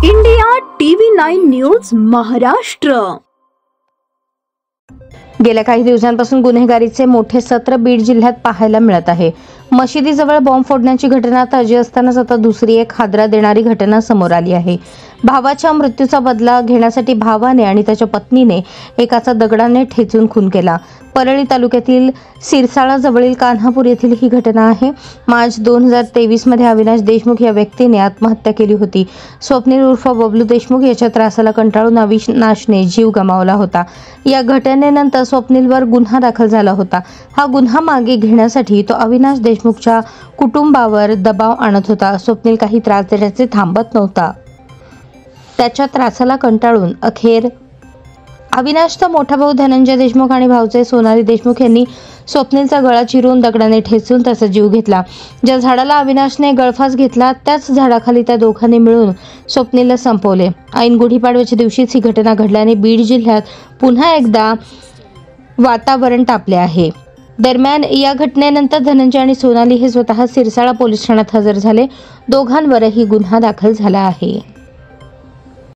India TV 9 news Maharashtra. गेल्या काही दिवसांपासून गुन्हेगारीचे मोठे सत्र बीड जिल्ह्यात पाहायला मिळत आहे। मशिदीजवळ बॉम्ब फोडण्याची घटना ताजी असतानाच आता दुसरी एक हादरा देणारी घटना समोर आली आहे। भावाच्या मृत्यूचा बदला घेण्यासाठी भावाने आणि त्याच्या पत्नीने एकाचा दगडाने ठेचून खून केला। परळी तालुक्यातील सिरसाळा जवळील कान्हापूर येथील ही घटना आहे। मार्च 2023 मध्ये अविनाश देशमुख या व्यक्तीने आत्महत्या केली होती। स्वप्नील उर्फ बबलू देशमुख याच्या त्रासाला कंटाळून अविनाशने जीव गमावला होता। या घटनेनंतर स्वप्नीलवर गुन्हा दाखल झाला होता। हा गुन्हा मागे घेण्यासाठी तो अविनाश देशमुखच्या कुटुंबावर दबाव आणत होता। स्वप्नील काही त्रास देण्याचे थांबत नव्हता। त्याच्या त्रासाला कंटाळून अखेर अविनाशचा मोठा भाऊ धनंजय देशमुख आणि भाऊचे सोनाली देशमुख यांनी स्वप्नीलचा गळा चिरून दगडाने ठेचून त्याचा जीव घेतला। ज्या झाडाला अविनाशने गळफास घेतला त्याच झाडाखाली त्या दोघांनी मिळून स्वप्नीलला संपवले। ऐन गुढीपाडव्याच्या दिवशीच ही घटना घडल्याने बीड जिल्ह्यात पुन्हा एकदा वातावरण तापले आहे। दरम्यान या घटनेनंतर धनंजय आणि सोनाली हे स्वतः सिरसाळा पोलीस ठाण्यात हजर झाले। दोघांवरही गुन्हा दाखल झाला आहे।